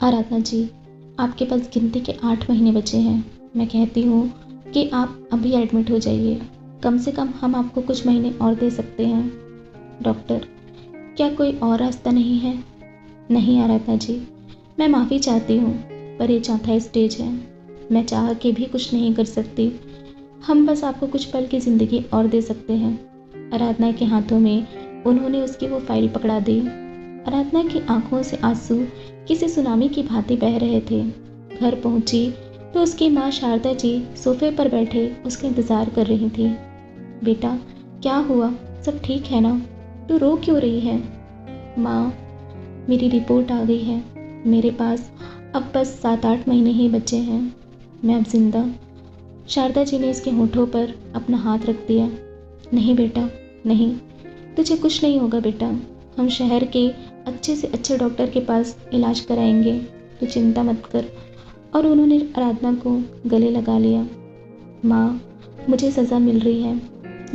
आराधना जी, आपके पास गिनती के 8 महीने बचे हैं। मैं कहती हूँ कि आप अभी एडमिट हो जाइए। कम से कम हम आपको कुछ महीने और दे सकते हैं। डॉक्टर, क्या कोई और रास्ता नहीं है? नहीं आराधना जी, मैं माफ़ी चाहती हूँ, पर ये चौथा स्टेज है। मैं चाह के भी कुछ नहीं कर सकती। हम बस आपको कुछ पल की ज़िंदगी और दे सकते हैं। आराधना के हाथों में उन्होंने उसकी वो फाइल पकड़ा दी। आराधना की आंखों से आंसू किसी सुनामी की भांति बह रहे थे। घर पहुंची तो उसकी माँ शारदा जी सोफे पर बैठे उसका इंतजार कर रही थी। बेटा, क्या हुआ? सब ठीक है ना? तू रो क्यों रही है? माँ, मेरी रिपोर्ट आ गई है। मेरे पास अब बस 7-8 महीने ही बचे हैं। मैं अब जिंदा। शारदा जी ने उसके होठों पर अपना हाथ रख दिया। नहीं बेटा, नहीं, तुझे कुछ नहीं होगा बेटा। हम शहर के अच्छे से अच्छे डॉक्टर के पास इलाज कराएंगे, तू चिंता मत कर। और उन्होंने आराधना को गले लगा लिया। माँ, मुझे सज़ा मिल रही है।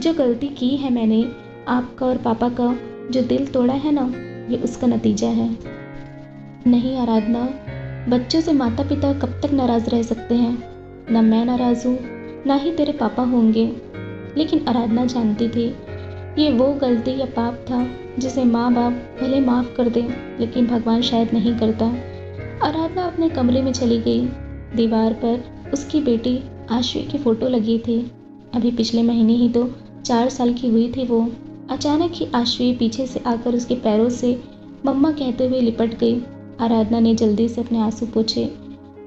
जो गलती की है मैंने, आपका और पापा का जो दिल तोड़ा है ना, ये उसका नतीजा है। नहीं आराधना, बच्चों से माता पिता कब तक नाराज़ रह सकते हैं? न मैं नाराज़ हूँ, ना ही तेरे पापा होंगे। लेकिन आराधना जानती थी ये वो गलती या पाप था जिसे माँ बाप भले माफ़ कर दें, लेकिन भगवान शायद नहीं करता। आराधना अपने कमरे में चली गई। दीवार पर उसकी बेटी आश्वी की फ़ोटो लगी थी। अभी पिछले महीने ही तो 4 साल की हुई थी वो। अचानक ही आश्वी पीछे से आकर उसके पैरों से मम्मा कहते हुए लिपट गई। आराधना ने जल्दी से अपने आंसू पोंछे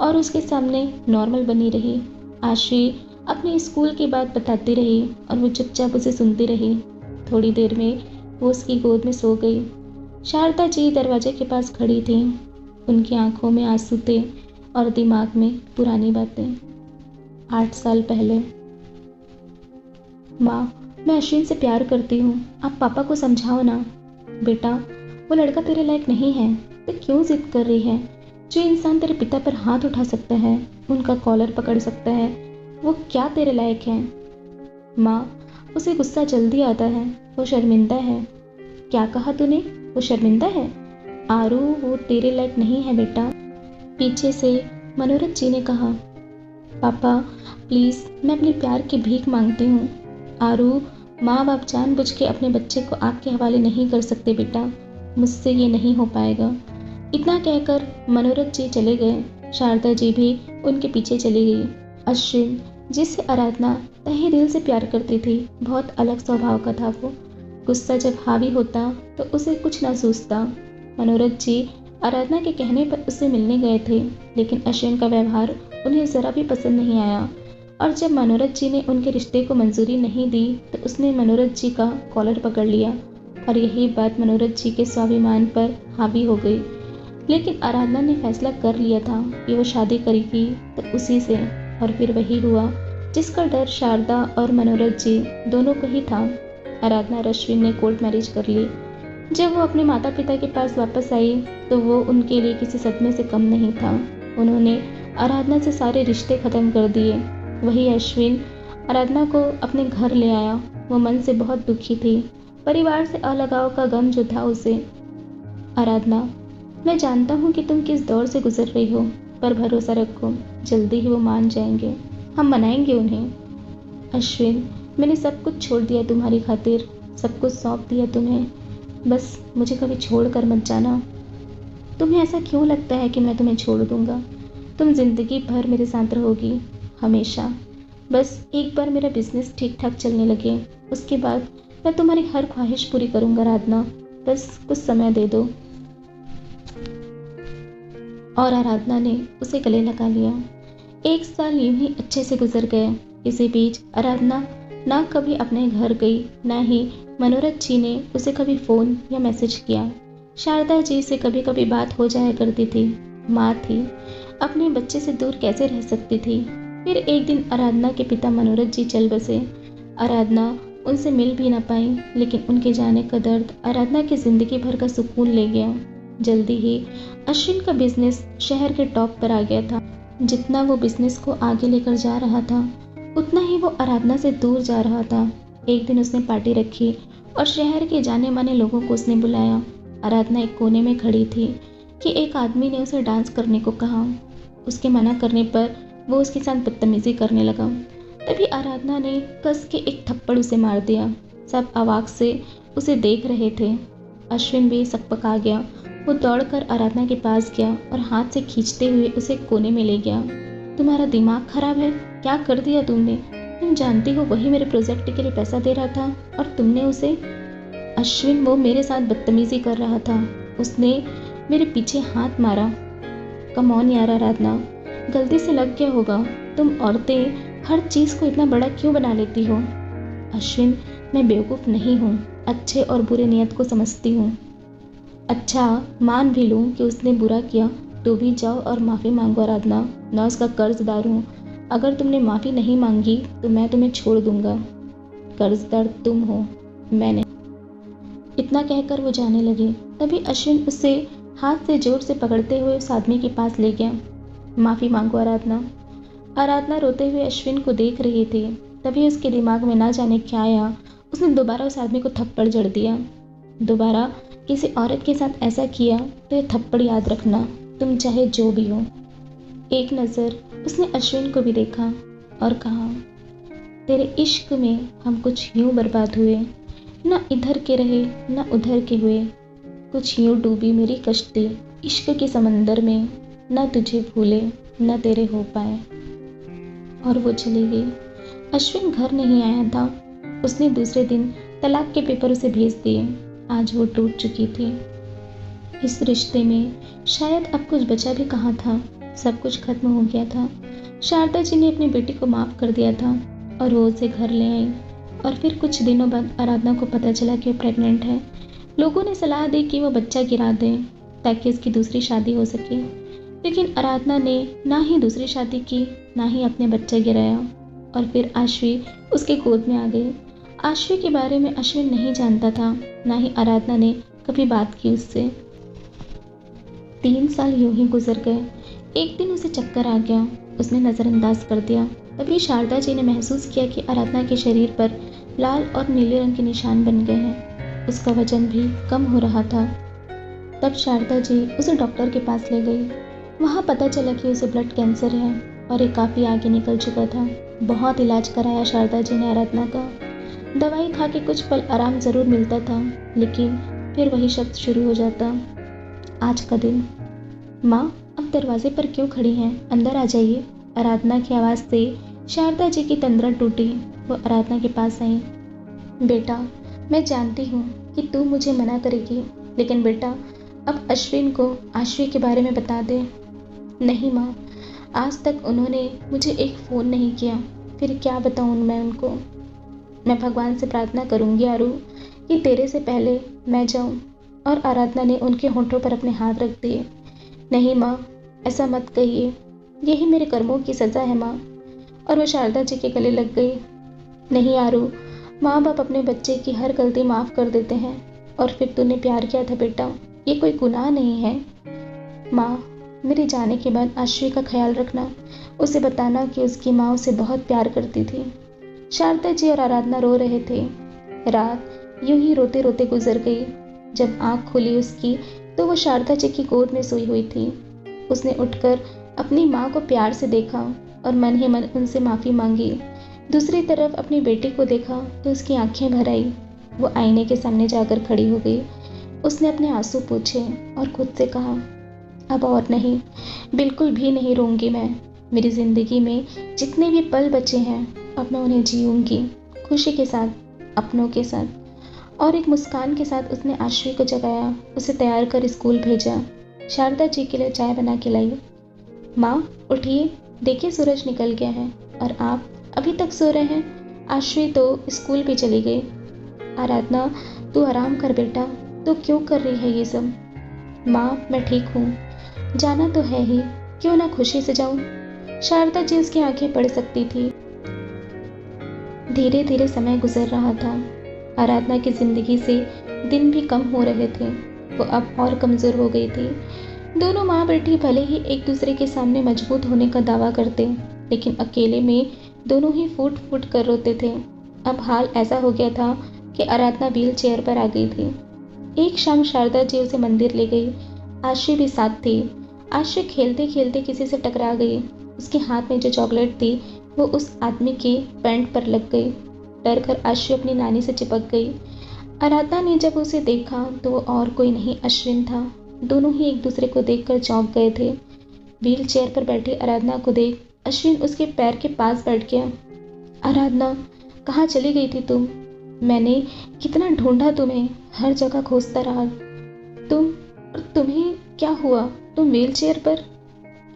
और उसके सामने नॉर्मल बनी रही। आश्वी अपने स्कूल की बात बताती रही और वो चुपचाप उसे सुनती रही। थोड़ी देर में वो उसकी गोद में सो गई। शारदा जी दरवाजे के पास खड़ी थीं। उनकी आंखों में आंसू थे और दिमाग में पुरानी बातें। 8 साल पहले। माँ, मैं अश्विन से प्यार करती हूँ, आप पापा को समझाओ ना। बेटा, वो लड़का तेरे लायक नहीं है। तो क्यों जिद कर रही है? जो इंसान तेरे पिता पर हाथ उठा सकता है, उनका कॉलर पकड़ सकता है, वो क्या तेरे लायक है? माँ, उसे गुस्सा जल्दी आता है, वो शर्मिंदा है। क्या कहा तूने? वो शर्मिंदा है? आरू, वो तेरे लायक नहीं है बेटा। पीछे से मनोरथ जी ने कहा। पापा प्लीज़, मैं अपने प्यार की भीख मांगती हूँ। आरू, माँ बाप जानबूझ के अपने बच्चे को आपके हवाले नहीं कर सकते बेटा। मुझसे ये नहीं हो पाएगा। इतना कहकर मनोरथ जी चले गए। शारदा जी भी उनके पीछे चली गई। अश्विन, जिससे आराधना तहे दिल से प्यार करती थी, बहुत अलग स्वभाव का था वो। गुस्सा जब हावी होता तो उसे कुछ ना सूझता। मनोरथ जी आराधना के कहने पर उससे मिलने गए थे, लेकिन अश्विन का व्यवहार उन्हें ज़रा भी पसंद नहीं आया। और जब मनोरथ जी ने उनके रिश्ते को मंजूरी नहीं दी तो उसने मनोरथ जी का कॉलर पकड़ लिया और यही बात मनोरथ जी के स्वाभिमान पर हावी हो गई। लेकिन आराधना ने फैसला कर लिया था कि वो शादी करेगी तो उसी से, और फिर वही हुआ जिसका डर शारदा और मनोरथ जी दोनों को ही था। आराधना और अश्विन ने कोर्ट मैरिज कर ली। जब वो अपने माता पिता के पास वापस आई तो वो उनके लिए किसी सदमे से कम नहीं था। उन्होंने आराधना से सारे रिश्ते ख़त्म कर दिए। वही अश्विन आराधना को अपने घर ले आया। वो मन से बहुत दुखी थी। परिवार से अलगाव का गम जो था उसे। आराधना, मैं जानता हूँ कि तुम किस दौर से गुजर रही हो, पर भरोसा रखो, जल्दी ही वो मान जाएंगे। हम मनाएंगे उन्हें। अश्विन, मैंने सब कुछ छोड़ दिया तुम्हारी खातिर, सब कुछ सौंप दिया तुम्हें। बस मुझे कभी छोड़ कर मत जाना। तुम्हें ऐसा क्यों लगता है कि मैं तुम्हें छोड़ दूंगा? तुम जिंदगी भर मेरे साथ रहोगी, हमेशा। बस एक बार मेरा बिजनेस ठीक ठाक चलने लगे, उसके बाद मैं तुम्हारी हर ख्वाहिश पूरी करूंगा आराधना। बस कुछ समय दे दो। और आराधना ने उसे गले लगा लिया। 1 साल यूं ही अच्छे से गुजर गए। इसी बीच आराधना ना कभी अपने घर गई, ना ही मनोरथ जी ने उसे कभी फ़ोन या मैसेज किया। शारदा जी से कभी कभी बात हो जाया करती थी। माँ थी, अपने बच्चे से दूर कैसे रह सकती थी। फिर एक दिन आराधना के पिता मनोरथ जी चल बसे। आराधना उनसे मिल भी ना पाई, लेकिन उनके जाने का दर्द आराधना की ज़िंदगी भर का सुकून ले गया। जल्दी ही अश्विन का बिजनेस शहर के टॉप पर आ गया था। जितना वो बिजनेस को आगे लेकर जा रहा था, उतना ही वो आराधना से दूर जा रहा था। एक दिन उसने पार्टी रखी और शहर के जाने माने लोगों को उसने बुलाया। आराधना एक कोने में खड़ी थी। कि एक आदमी ने उसे डांस करने को कहा। उसके मना करने पर वो उसके साथ बदतमीजी करने लगा। तभी आराधना ने कस के एक थप्पड़ उसे मार दिया। सब अवाक से उसे देख रहे थे। अश्विन भी सकपका गया। वो दौड़कर आराधना के पास गया और हाथ से खींचते हुए उसे कोने में ले गया। तुम्हारा दिमाग खराब है? क्या कर दिया तुमने? तुम जानती हो वही मेरे प्रोजेक्ट के लिए पैसा दे रहा था और तुमने उसे। अश्विन, वो मेरे साथ बदतमीजी कर रहा था। उसने मेरे पीछे हाथ मारा। कम ऑन यार आराधना, गलती से लग गया होगा। तुम औरतें हर चीज़ को इतना बड़ा क्यों बना लेती हो? अश्विन, मैं बेवकूफ़ नहीं हूँ। अच्छे और बुरे नियत को समझती हूँ। अच्छा, मान भी लूँ कि उसने बुरा किया तो भी जाओ और माफ़ी मांगो आराधना। मैं उसका कर्जदार हूँ। अगर तुमने माफ़ी नहीं मांगी तो मैं तुम्हें छोड़ दूंगा। कर्जदार तुम हो, मैं नहीं। इतना कहकर वो जाने लगी। तभी अश्विन उसे हाथ से जोर से पकड़ते हुए उस आदमी के पास ले गया। माफ़ी मांगो आराधना। आराधना रोते हुए अश्विन को देख रही थी। तभी उसके दिमाग में ना जाने क्या आया। उसने दोबारा उस आदमी को थप्पड़ जड़ दिया। दोबारा किसी औरत के साथ ऐसा किया तो ये थप्पड़ याद रखना, तुम चाहे जो भी हो। एक नज़र उसने अश्विन को भी देखा और कहा, तेरे इश्क में हम कुछ यूं बर्बाद हुए, ना इधर के रहे ना उधर के हुए। कुछ यूं डूबी मेरी कश्ती इश्क के समंदर में, ना तुझे भूले ना तेरे हो पाए। और वो चली गई। अश्विन घर नहीं आया था। उसने दूसरे दिन तलाक के पेपर उसे भेज दिए। आज वो टूट चुकी थी। इस रिश्ते में शायद अब कुछ बचा भी कहाँ था। सब कुछ खत्म हो गया था। शारदा जी ने अपनी बेटी को माफ़ कर दिया था और वो उसे घर ले आई। और फिर कुछ दिनों बाद आराधना को पता चला कि वो प्रेग्नेंट है। लोगों ने सलाह दी कि वो बच्चा गिरा दें ताकि उसकी दूसरी शादी हो सके, लेकिन आराधना ने ना ही दूसरी शादी की ना ही अपने बच्चा गिराया। और फिर आश्वी उसके गोद में आ गई। आश्वी के बारे में अश्विन नहीं जानता था, ना ही आराधना ने कभी बात की उससे। 3 साल यूं ही गुजर गए। एक दिन उसे चक्कर आ गया। उसने नज़रअंदाज कर दिया। तभी शारदा जी ने महसूस किया कि आराधना के शरीर पर लाल और नीले रंग के निशान बन गए हैं। उसका वजन भी कम हो रहा था। तब शारदा जी उसे डॉक्टर के पास ले गई। वहाँ पता चला कि उसे ब्लड कैंसर है और ये काफ़ी आगे निकल चुका था। बहुत इलाज कराया शारदा जी ने आराधना का। दवाई खा के कुछ पल आराम ज़रूर मिलता था, लेकिन फिर वही शब्द शुरू हो जाता। आज का दिन। माँ, अब दरवाजे पर क्यों खड़ी हैं? अंदर आ जाइए। आराधना की आवाज़ से शारदा जी की तंद्रा टूटी। वो आराधना के पास आई। बेटा, मैं जानती हूँ कि तू मुझे मना करेगी, लेकिन बेटा अब अश्विन को आश्वी के बारे में बता दे। नहीं माँ, आज तक उन्होंने मुझे एक फ़ोन नहीं किया, फिर क्या बताऊँ मैं उनको। मैं भगवान से प्रार्थना करूँगी आरू कि तेरे से पहले मैं जाऊँ। और आराधना ने उनके होंठों पर अपने हाथ रख दिए। नहीं माँ, ऐसा मत कहिए, यही मेरे कर्मों की सज़ा है माँ। और वो शारदा जी के गले लग गई। नहीं आरू, माँ बाप अपने बच्चे की हर गलती माफ़ कर देते हैं। और फिर तूने प्यार किया था बेटा, ये कोई गुनाह नहीं है। माँ, मेरे जाने के बाद आश्वी का ख्याल रखना। उसे बताना कि उसकी माँ उसे बहुत प्यार करती थी। शारदा जी और आराधना रो रहे थे। रात यूं ही रोते रोते गुजर गई। जब आँख खुली उसकी तो वो शारदा जी की गोद में सोई हुई थी। उसने उठकर अपनी माँ को प्यार से देखा और मन ही मन उनसे माफ़ी मांगी। दूसरी तरफ अपनी बेटी को देखा तो उसकी आंखें भर आई। वो आईने के सामने जाकर खड़ी हो गई। उसने अपने आंसू पोंछे और खुद से कहा, अब और नहीं, बिल्कुल भी नहीं रोऊंगी मैं। मेरी ज़िंदगी में जितने भी पल बचे हैं अब मैं उन्हें जीऊँगी, खुशी के साथ, अपनों के साथ। और एक मुस्कान के साथ उसने आश्वी को जगाया, उसे तैयार कर स्कूल भेजा। शारदा जी के लिए चाय बना के लाई। माँ उठिए, देखिए सूरज निकल गया है और आप अभी तक सो रहे हैं। आश्वी तो स्कूल भी चली गई। आराधना, तू आराम कर बेटा, तू क्यों कर रही है ये सब? माँ, मैं ठीक हूँ, जाना तो है ही, क्यों ना खुशी से जाऊँ। शारदा जी उसकी आंखें पड़ सकती थी। धीरे धीरे समय गुजर रहा था। आराधना की ज़िंदगी से दिन भी कम हो रहे थे। वो अब और कमज़ोर हो गई थी। दोनों माँ बेटी भले ही एक दूसरे के सामने मजबूत होने का दावा करते, लेकिन अकेले में दोनों ही फूट फूट कर रोते थे। अब हाल ऐसा हो गया था कि आराधना व्हील चेयर पर आ गई थी। एक शाम शारदा जी उसे मंदिर ले गई। आशी भी साथ थी। आशी खेलते खेलते किसी से टकरा गई। उसके हाथ में जो चॉकलेट थी वो उस आदमी के पैंट पर लग गई। डर कर आशी अपनी नानी से चिपक गई। आराधना ने जब उसे देखा तो वो और कोई नहीं अश्विन था। दोनों ही एक दूसरे को देखकर चौंक गए थे। व्हील चेयर पर बैठी आराधना को देख अश्विन उसके पैर के पास बैठ गया। आराधना, कहाँ चली गई थी तुम? मैंने कितना ढूंढा तुम्हें, हर जगह खोजता रहा। तुम्हें क्या हुआ? तुम व्हील चेयर पर?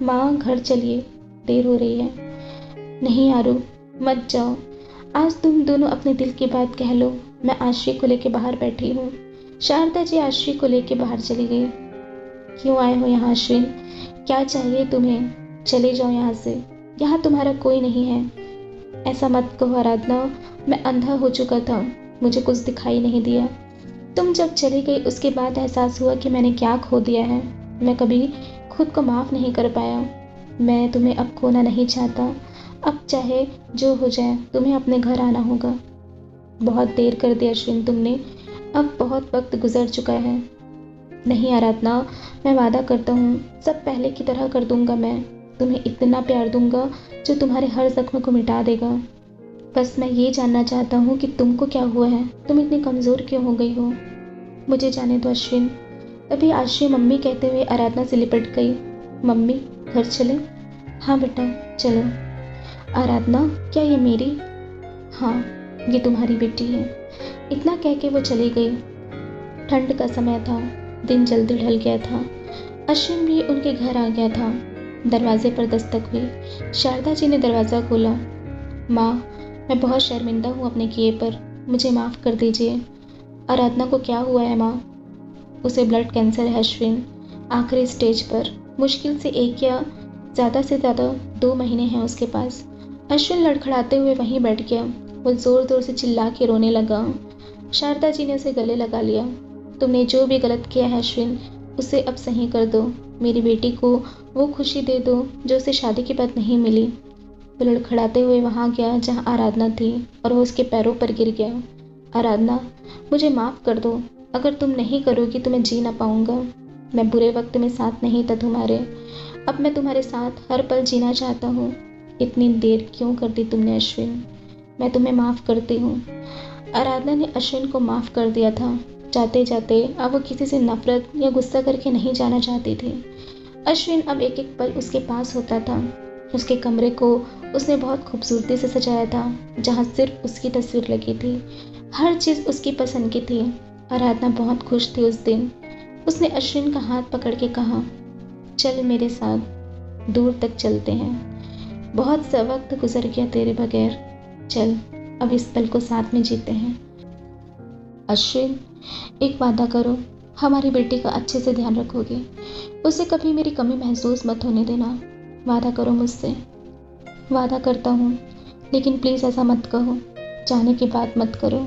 माँ, घर चलिए, देर हो रही है। नहीं आरू, मत जाओ। आज तुम दोनों अपने दिल की बात कह लो। मैं आश्री को लेके बाहर बैठी हूँ। शारदा जी आश्री को लेके बाहर चली गई। क्यों आए हो यहाँ अश्विन? क्या चाहिए तुम्हें? चले जाओ यहाँ से, यहाँ तुम्हारा कोई नहीं है। ऐसा मत कहो आराधना, मैं अंधा हो चुका था, मुझे कुछ दिखाई नहीं दिया। तुम जब चली गई उसके बाद एहसास हुआ कि मैंने क्या खो दिया है। मैं कभी खुद को माफ़ नहीं कर पाया। मैं तुम्हें अब खोना नहीं चाहता। अब चाहे जो हो जाए तुम्हें अपने घर आना होगा। बहुत देर कर दी अश्विन तुमने, अब बहुत वक्त गुजर चुका है। नहीं आराधना, मैं वादा करता हूँ सब पहले की तरह कर दूंगा। मैं तुम्हें इतना प्यार दूंगा जो तुम्हारे हर जख्म को मिटा देगा। बस मैं ये जानना चाहता हूँ कि तुमको क्या हुआ है, तुम इतनी कमज़ोर क्यों हो गई हो? मुझे जाने दो अश्विन। तभी आश्री मम्मी कहते हुए आराधना से लिपट गई। मम्मी, घर चले? हाँ बेटा, चलो। आराधना, क्या ये मेरी? हाँ, ये तुम्हारी बेटी है। इतना कह के वो चली गई। ठंड का समय था, दिन जल्दी ढल गया था। अश्विन भी उनके घर आ गया था। दरवाजे पर दस्तक हुई। शारदा जी ने दरवाज़ा खोला। माँ, मैं बहुत शर्मिंदा हूँ अपने किए पर, मुझे माफ़ कर दीजिए। आराधना को क्या हुआ है माँ? उसे ब्लड कैंसर है अश्विन, आखिरी स्टेज पर। मुश्किल से 1 या ज़्यादा से ज़्यादा 2 महीने हैं उसके पास। अश्विन लड़खड़ाते हुए वहीं बैठ गया। वो ज़ोर ज़ोर से चिल्ला के रोने लगा। शारदा जी ने उसे गले लगा लिया। तुमने जो भी गलत किया है अश्विन, उसे अब सही कर दो। मेरी बेटी को वो खुशी दे दो जो उसे शादी के बाद नहीं मिली। वो लड़खड़ाते हुए वहाँ गया जहाँ आराधना थी और वो उसके पैरों पर गिर गया। आराधना, मुझे माफ़ कर दो। अगर तुम नहीं करोगी तो मैं जी ना पाऊँगा। मैं बुरे वक्त में साथ नहीं था तुम्हारे, अब मैं तुम्हारे साथ हर पल जीना चाहता हूँ। इतनी देर क्यों कर दी तुमने अश्विन? मैं तुम्हें माफ़ करती हूँ। आराधना ने अश्विन को माफ़ कर दिया था। जाते जाते अब वो किसी से नफरत या गुस्सा करके नहीं जाना चाहती थी। अश्विन अब एक एक पल उसके पास होता था। उसके कमरे को उसने बहुत खूबसूरती से सजाया था, जहाँ सिर्फ उसकी तस्वीर लगी थी। हर चीज़ उसकी पसंद की थी। आराधना बहुत खुश थी उस दिन। उसने अश्विन का हाथ पकड़ के कहा, चल मेरे साथ, दूर तक चलते हैं। बहुत सा वक्त गुजर गया तेरे बगैर, चल अब इस पल को साथ में जीते हैं। अश्विन, एक वादा करो, हमारी बेटी का अच्छे से ध्यान रखोगे। उसे कभी मेरी कमी महसूस मत होने देना। वादा करो मुझसे। वादा करता हूँ, लेकिन प्लीज़ ऐसा मत कहो, जाने की बात मत करो।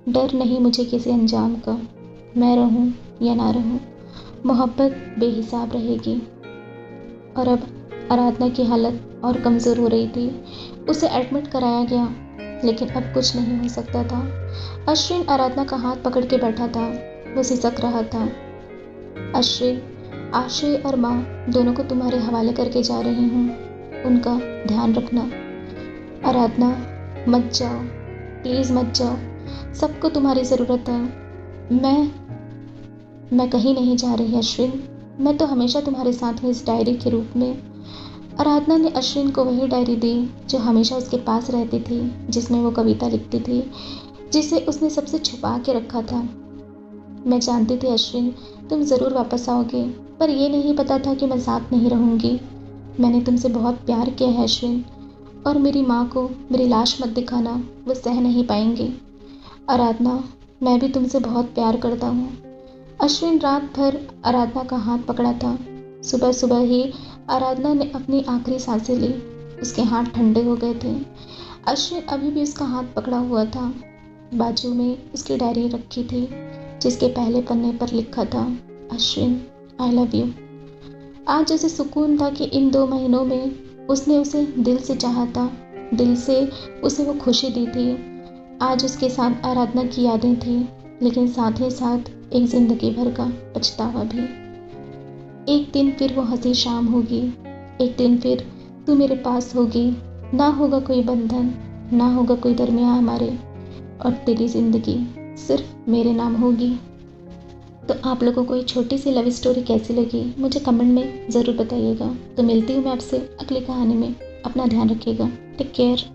डर नहीं मुझे किसी अंजाम का, मैं रहूँ या ना रहूँ, मोहब्बत बेहिसाब रहेगी। और अब आराधना की हालत और कमज़ोर हो रही थी। उसे एडमिट कराया गया, लेकिन अब कुछ नहीं हो सकता था। अश्विन आराधना का हाथ पकड़ के बैठा था। वो सिसक रहा था। अश्विन, आश्री और माँ दोनों को तुम्हारे हवाले करके जा रही हूँ, उनका ध्यान रखना। आराधना, मत जाओ, प्लीज़ मत जाओ, सबको तुम्हारी ज़रूरत है। मैं कहीं नहीं जा रही अश्विन, मैं तो हमेशा तुम्हारे साथ हूँ इस डायरी के रूप में। आराधना ने अश्विन को वही डायरी दी जो हमेशा उसके पास रहती थी, जिसमें वो कविता लिखती थी, जिसे उसने सबसे छुपा के रखा था। मैं जानती थी अश्विन तुम ज़रूर वापस आओगे, पर यह नहीं पता था कि मैं साथ नहीं रहूँगी। मैंने तुमसे बहुत प्यार किया है अश्विन, और मेरी माँ को मेरी लाश मत दिखाना, वो सह नहीं पाएंगी। आराधना, मैं भी तुमसे बहुत प्यार करता हूँ। अश्विन रात भर आराधना का हाथ पकड़ा था। सुबह सुबह ही आराधना ने अपनी आखिरी सांसें ली। उसके हाथ ठंडे हो गए थे। अश्विन अभी भी उसका हाथ पकड़ा हुआ था। बाजू में उसकी डायरी रखी थी, जिसके पहले पन्ने पर लिखा था, अश्विन आई लव यू। आज उसे सुकून था कि इन 2 महीनों में उसने उसे दिल से चाहा था, दिल से उसे वो खुशी दी थी। आज उसके साथ आराधना की यादें थी, लेकिन साथ ही साथ एक ज़िंदगी भर का पछतावा भी। एक दिन फिर वो हंसी शाम होगी, एक दिन फिर तू मेरे पास होगी, ना होगा कोई बंधन, ना होगा कोई दरमियाँ हमारे, और तेरी ज़िंदगी सिर्फ मेरे नाम होगी। तो आप लोगों को ये छोटी सी लव स्टोरी कैसी लगी मुझे कमेंट में ज़रूर बताइएगा। तो मिलती हूँ मैं आपसे अगली कहानी में। अपना ध्यान रखिएगा। Take care.